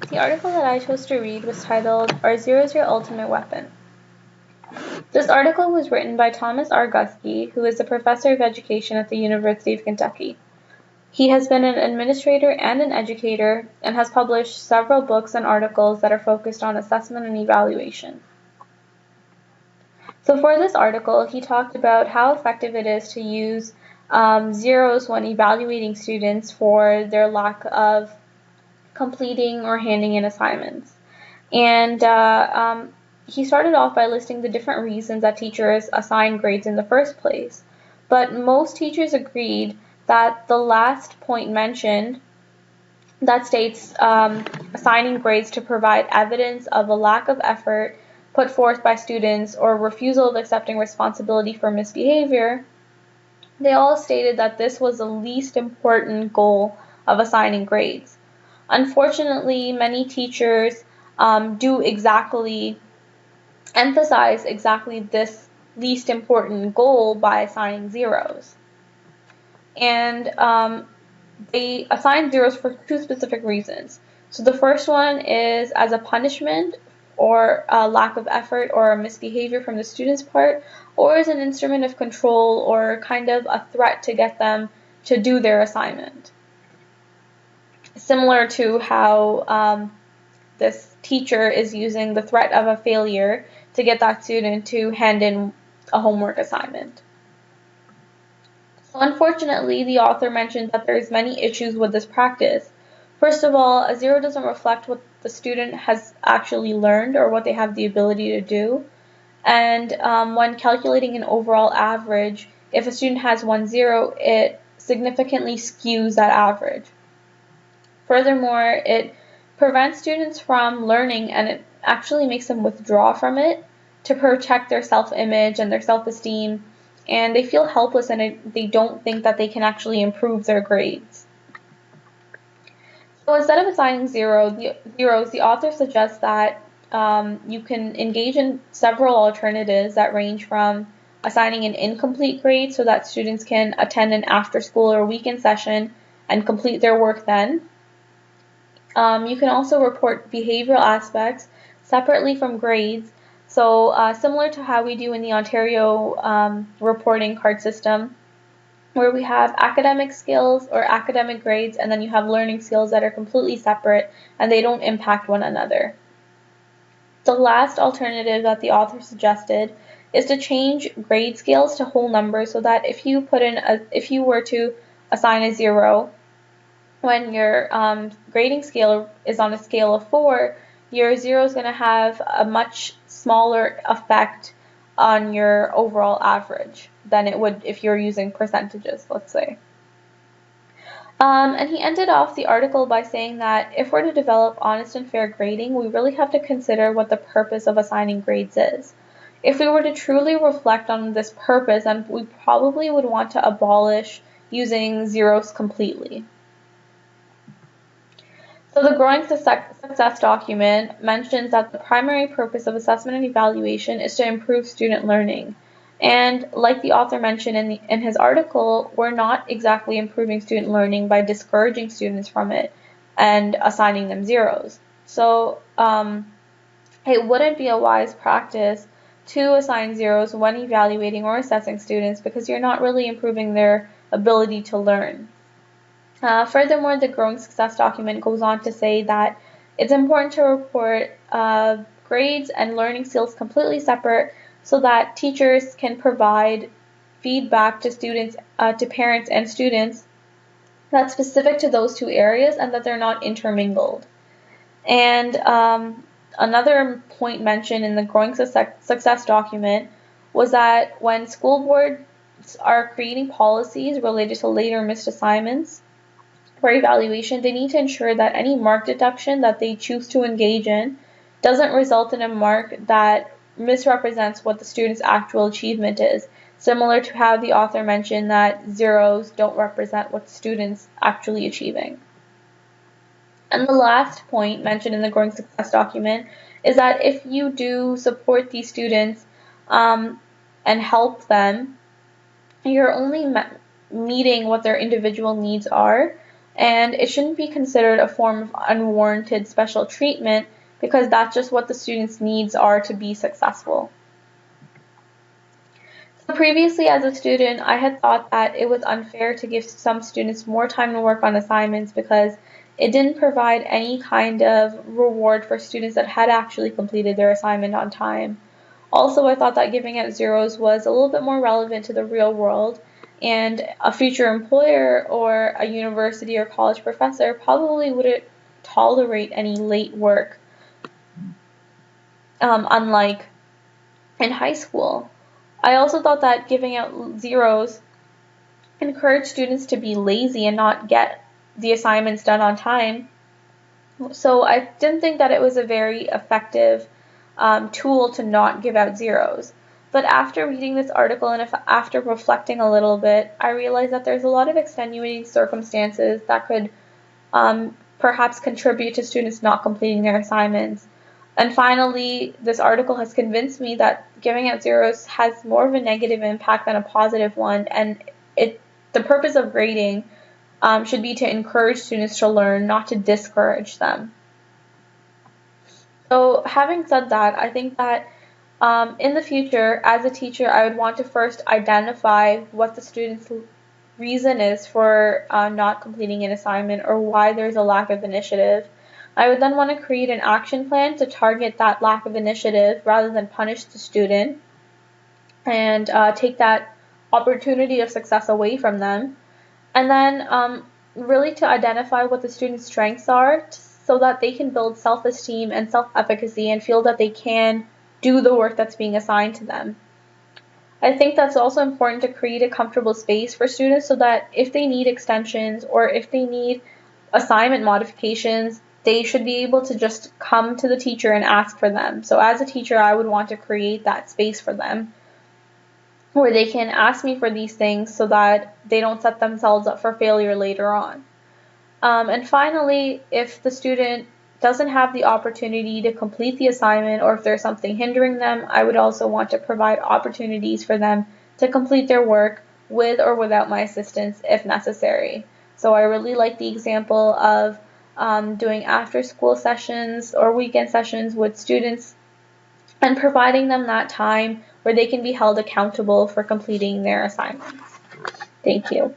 The article that I chose to read was titled, Are Zeros Your Ultimate Weapon? This article was written by Thomas R. Guskey, who is a professor of education at the University of Kentucky. He has been an administrator and an educator and has published several books and articles that are focused on assessment and evaluation. So for this article, he talked about how effective it is to use zeros when evaluating students for their lack of completing or handing in assignments. And he started off by listing the different reasons that teachers assign grades in the first place. But most teachers agreed that the last point mentioned that states assigning grades to provide evidence of a lack of effort put forth by students or refusal of accepting responsibility for misbehavior, they all stated that this was the least important goal of assigning grades. Unfortunately, many teachers do emphasize exactly this least important goal by assigning zeros. And they assign zeros for two specific reasons. So the first one is as a punishment or a lack of effort or a misbehavior from the student's part, or as an instrument of control or kind of a threat to get them to do their assignment. Similar to how this teacher is using the threat of a failure to get that student to hand in a homework assignment. So unfortunately, the author mentioned that there's many issues with this practice. First of all, a zero doesn't reflect what the student has actually learned or what they have the ability to do. And when calculating an overall average, if a student has 1 0, it significantly skews that average. Furthermore, it prevents students from learning and it actually makes them withdraw from it to protect their self-image and their self-esteem, and they feel helpless and they don't think that they can actually improve their grades. So instead of assigning zeros, the author suggests that you can engage in several alternatives that range from assigning an incomplete grade so that students can attend an after-school or weekend session and complete their work then. You can also report behavioral aspects separately from grades. So similar to how we do in the Ontario reporting card system, where we have academic skills or academic grades, and then you have learning skills that are completely separate and they don't impact one another. The last alternative that the author suggested is to change grade scales to whole numbers so that if you were to assign a 0, when your grading scale is on a scale of 4, your 0 is going to have a much smaller effect on your overall average than it would if you're using percentages, let's say. And he ended off the article by saying that if we're to develop honest and fair grading, we really have to consider what the purpose of assigning grades is. If we were to truly reflect on this purpose, then we probably would want to abolish using zeros completely. So the Growing Success document mentions that the primary purpose of assessment and evaluation is to improve student learning. And like the author mentioned in his article, we're not exactly improving student learning by discouraging students from it and assigning them zeros. So it wouldn't be a wise practice to assign zeros when evaluating or assessing students because you're not really improving their ability to learn. Furthermore, the Growing Success document goes on to say that it's important to report grades and learning skills completely separate so that teachers can provide feedback to students, to parents and students that's specific to those two areas and that they're not intermingled. And another point mentioned in the Growing Success document was that when school boards are creating policies related to late or missed assignments, for evaluation, they need to ensure that any mark deduction that they choose to engage in doesn't result in a mark that misrepresents what the student's actual achievement is, similar to how the author mentioned that zeros don't represent what the student's actually achieving. And the last point mentioned in the Growing Success document is that if you do support these students and help them, you're only meeting what their individual needs are, and it shouldn't be considered a form of unwarranted special treatment because that's just what the student's needs are to be successful. So previously as a student, I had thought that it was unfair to give some students more time to work on assignments because it didn't provide any kind of reward for students that had actually completed their assignment on time. Also, I thought that giving out zeros was a little bit more relevant to the real world, and a future employer or a university or college professor probably wouldn't tolerate any late work, unlike in high school. I also thought that giving out zeros encouraged students to be lazy and not get the assignments done on time. So I didn't think that it was a very effective tool to not give out zeros. But after reading this article and after reflecting a little bit, I realized that there's a lot of extenuating circumstances that could perhaps contribute to students not completing their assignments. And finally, this article has convinced me that giving out zeros has more of a negative impact than a positive one, and the purpose of grading should be to encourage students to learn, not to discourage them. So having said that, I think that in the future, as a teacher, I would want to first identify what the student's reason is for not completing an assignment or why there's a lack of initiative. I would then want to create an action plan to target that lack of initiative rather than punish the student and take that opportunity of success away from them. And then really to identify what the student's strengths are so that they can build self-esteem and self-efficacy and feel that they can do the work that's being assigned to them. I think that's also important to create a comfortable space for students so that if they need extensions or if they need assignment modifications, they should be able to just come to the teacher and ask for them. So as a teacher, I would want to create that space for them where they can ask me for these things so that they don't set themselves up for failure later on. And finally, if the student doesn't have the opportunity to complete the assignment or if there's something hindering them, I would also want to provide opportunities for them to complete their work with or without my assistance if necessary. So I really like the example of doing after-school sessions or weekend sessions with students and providing them that time where they can be held accountable for completing their assignments. Thank you.